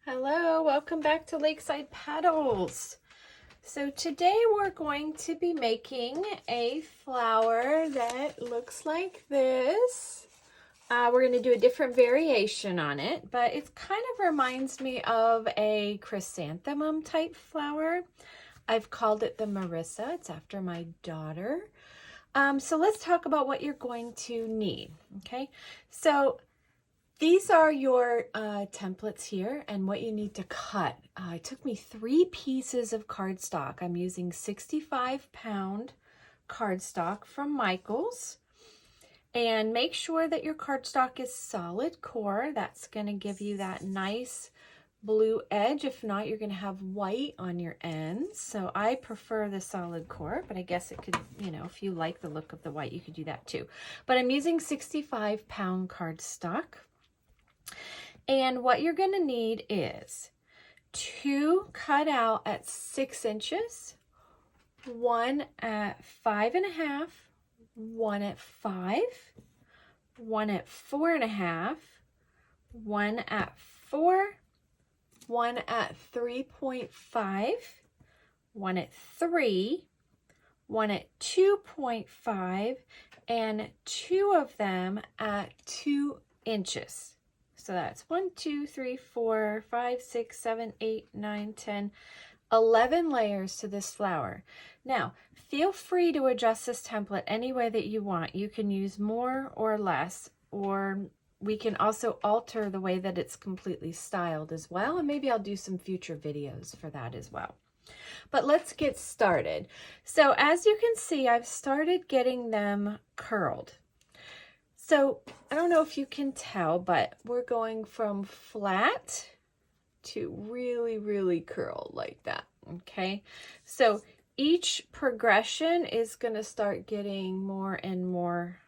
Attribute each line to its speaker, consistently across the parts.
Speaker 1: Hello, welcome back to Lakeside Petals. So today we're going to be making a flower that looks like this. We're going to do a different variation on it, but it kind of reminds me of a chrysanthemum type flower. I've called it the Marissa. It's after my daughter. So let's talk about what you're going to need. Okay, so these are your templates here and what you need to cut. It took me 3 pieces of cardstock. I'm using 65-pound cardstock from Michael's. And make sure that your cardstock is solid core. That's going to give you that nice blue edge. If not, you're going to have white on your ends. So I prefer the solid core, but I guess it could, if you like the look of the white, you could do that too. But I'm using 65-pound cardstock. And what you're going to need is 2 cut out at 6 inches, 1 at 5.5, 1 at 5, 1 at 4.5, 1 at 4, 1 at 3.5, 1 at 3, 1 at 2.5, and 2 of them at 2 inches. So that's 1, 2, 3, 4, 5, 6, 7, 8, 9, 10, 11 layers to this flower. Now, feel free to adjust this template any way that you want. You can use more or less, or we can also alter the way that it's completely styled as well. And maybe I'll do some future videos for that as well. But let's get started. So as you can see, I've started getting them curled. So I don't know if you can tell, but we're going from flat to really, really curled like that, okay? So each progression is going to start getting more and more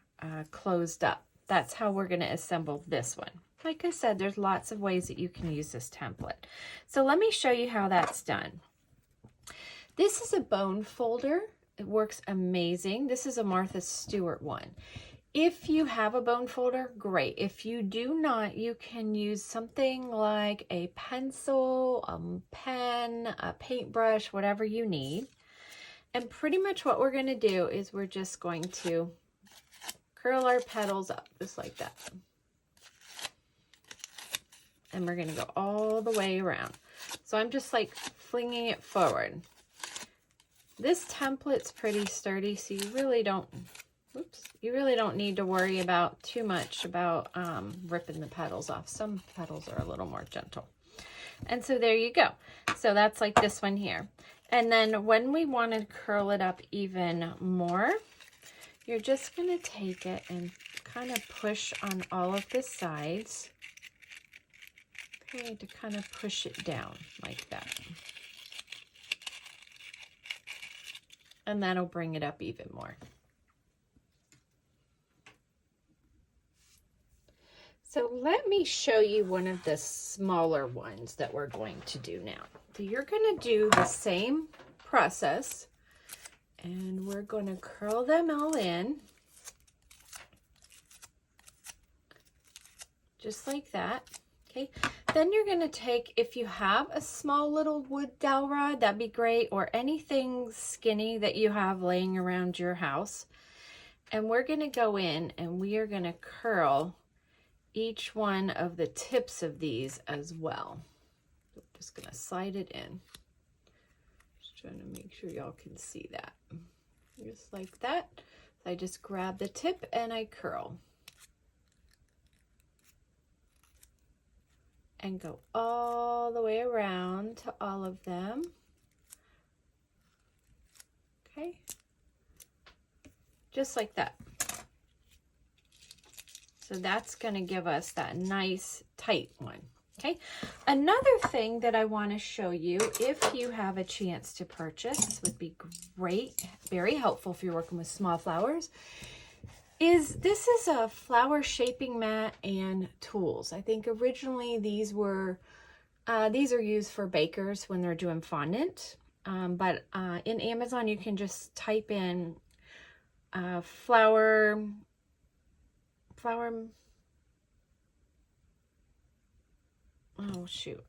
Speaker 1: closed up. That's how we're going to assemble this one. Like I said, there's lots of ways that you can use this template. So let me show you how that's done. This is a bone folder. It works amazing. This is a Martha Stewart one. If you have a bone folder, great. If you do not, you can use something like a pencil, a pen, a paintbrush, whatever you need. And pretty much what we're going to do is we're just going to curl our petals up just like that. And we're going to go all the way around. So I'm just like flinging it forward. This template's pretty sturdy, so you really don't need to worry about too much about ripping the petals off. Some petals are a little more gentle. And so there you go. So that's like this one here. And then when we want to curl it up even more, you're just going to take it and kind of push on all of the sides. Okay, to kind of push it down like that. And that'll bring it up even more. So let me show you one of the smaller ones that we're going to do now. So you're going to do the same process and we're going to curl them all in. Just like that. Okay. Then you're going to take, if you have a small little wood dowel rod, that'd be great, or anything skinny that you have laying around your house. And we're going to go in and we are going to curl each one of the tips of these as well. I'm just going to slide it in. Just trying to make sure y'all can see that. Just like that. So I just grab the tip and I curl. And go all the way around to all of them. Okay. Just like that. So that's going to give us that nice tight one. Okay. Another thing that I want to show you, if you have a chance to purchase, this would be great, very helpful if you're working with small flowers, is a flower shaping mat and tools. I think originally these are used for bakers when they're doing fondant. But in Amazon, you can just type in flower, oh shoot,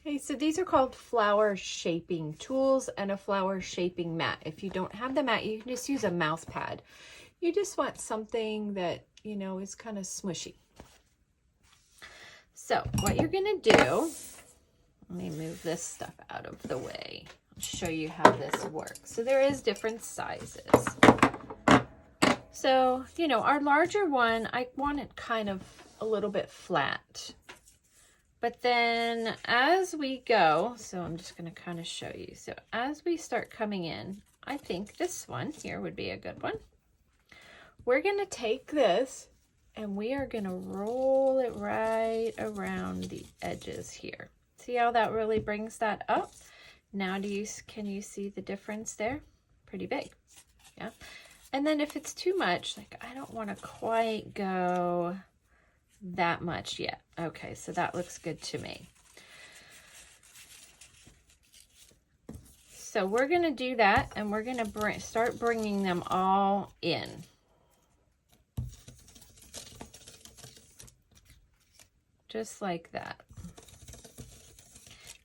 Speaker 1: Okay, so these are called flower shaping tools and a flower shaping mat. If you don't have the mat, you can just use a mouse pad. You just want something that, you know, is kind of smushy. So what you're gonna do, let me move this stuff out of the way. I'll show you how this works. So there is different sizes. So, you know, our larger one, I want it kind of a little bit flat. But then as we go, so I'm just going to kind of show you. So as we start coming in, I think this one here would be a good one. We're going to take this and we are going to roll it right around the edges here. See how that really brings that up? Now can you see the difference there? Pretty big. Yeah. And then if it's too much, like I don't want to quite go that much yet. Okay, so that looks good to me. So we're going to do that, and we're going to start bringing them all in. Just like that.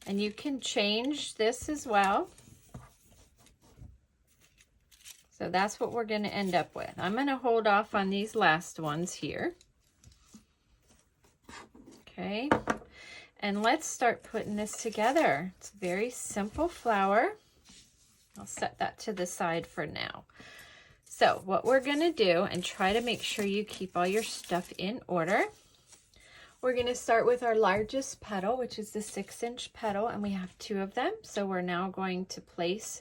Speaker 1: And you can change this as well. So that's what we're going to end up with. I'm going to hold off on these last ones here. Okay, and let's start putting this together. It's a very simple flower. I'll set that to the side for now. So what we're going to do, and try to make sure you keep all your stuff in order. We're going to start with our largest petal, which is the 6-inch petal, and we have 2 of them. So we're now going to place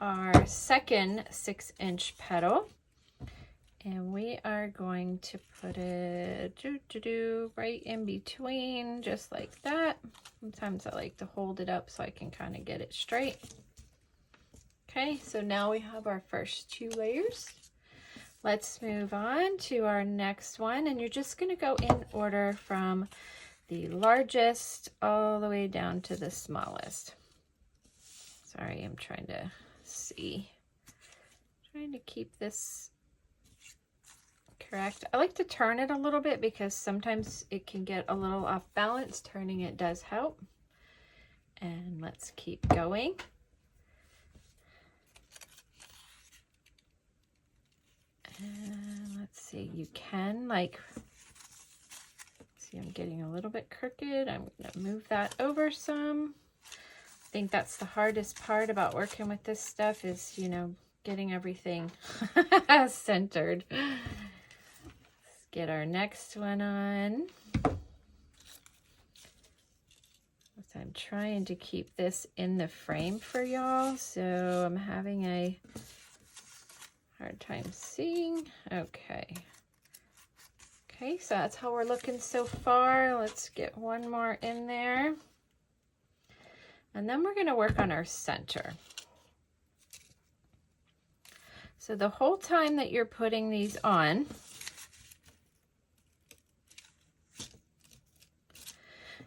Speaker 1: our second 6-inch petal. And we are going to put it right in between, just like that. Sometimes I like to hold it up so I can kind of get it straight. Okay, so now we have our first 2 layers. Let's move on to our next one, and you're just going to go in order from the largest all the way down to the smallest. Sorry, I'm trying to see. Trying to keep this correct. I like to turn it a little bit because sometimes it can get a little off balance. Turning it does help. And let's keep going. And let's see, you can see I'm getting a little bit crooked. I'm going to move that over some. I think that's the hardest part about working with this stuff is, you know, getting everything centered. Get our next one on. I'm trying to keep this in the frame for y'all, so I'm having a hard time seeing. Okay. Okay, so that's how we're looking so far. Let's get one more in there. And then we're going to work on our center. So the whole time that you're putting these on,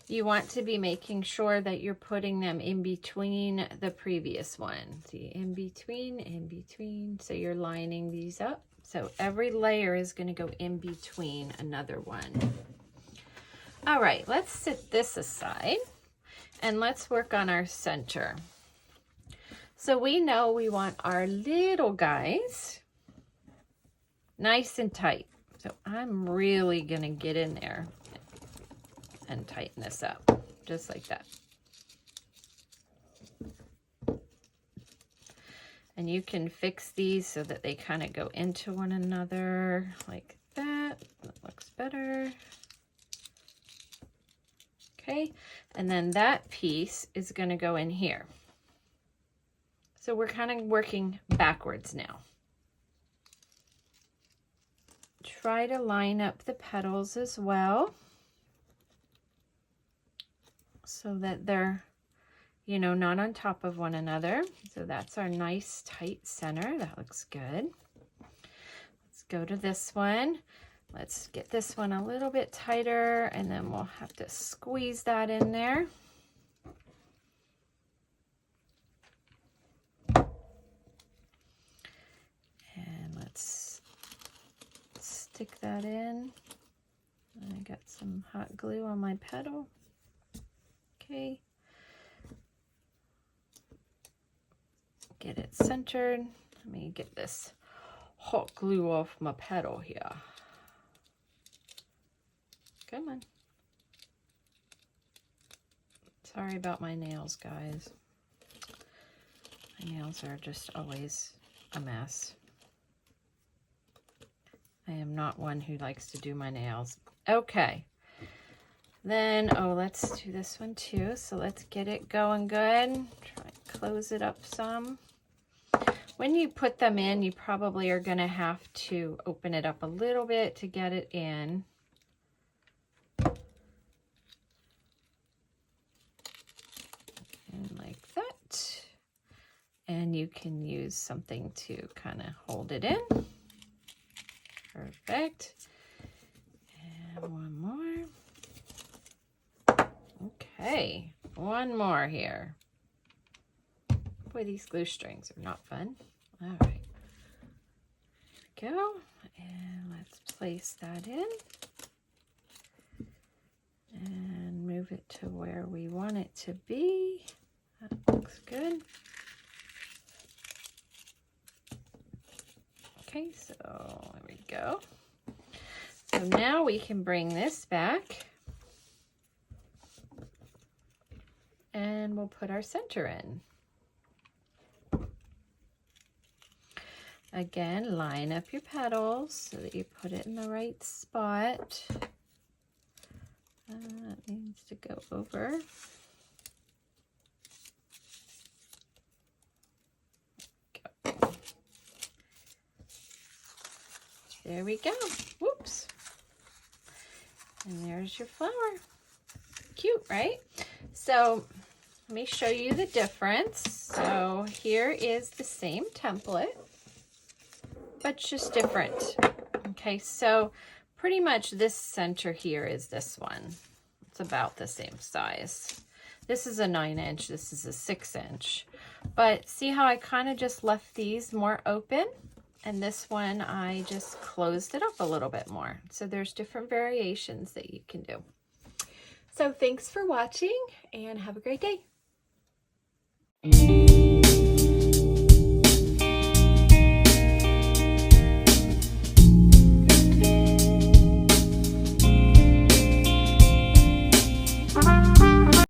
Speaker 1: you want to be making sure that you're putting them in between the previous one. See, in between. So you're lining these up. So every layer is going to go in between another one. All right, let's set this aside and let's work on our center. So we know we want our little guys nice and tight. So I'm really going to get in there and tighten this up, just like that. And you can fix these so that they kind of go into one another like that. That looks better. Okay, and then that piece is going to go in here. So we're kind of working backwards now. Try to line up the petals as well, so that they're, you know, not on top of one another. So that's our nice tight center. That looks good. Let's go to this one. Let's get this one a little bit tighter, and then we'll have to squeeze that in there. And let's stick that in. I got some hot glue on my petal. Okay, get it centered. Let me get this hot glue off my petal here. Come on. Sorry about my nails, guys. My nails are just always a mess. I am not one who likes to do my nails. Okay. Then, oh, let's do this one too. So let's get it going good. Try and close it up some. When you put them in, you probably are going to have to open it up a little bit to get it in. And like that. And you can use something to kind of hold it in. Perfect. And one more. Okay, one more here. Boy, these glue strings are not fun. All right, there we go. And let's place that in. And move it to where we want it to be. That looks good. Okay, so there we go. So now we can bring this back. And we'll put our center in. Again, line up your petals so that you put it in the right spot. That needs to go over. Go. There we go. Whoops. And there's your flower. Cute, right? So let me show you the difference. So here is the same template, but just different. Okay, so pretty much this center here is this one. It's about the same size. This is a 9-inch, this is a 6-inch. But see how I kind of just left these more open? And this one, I just closed it up a little bit more. So there's different variations that you can do. So thanks for watching and have a great day.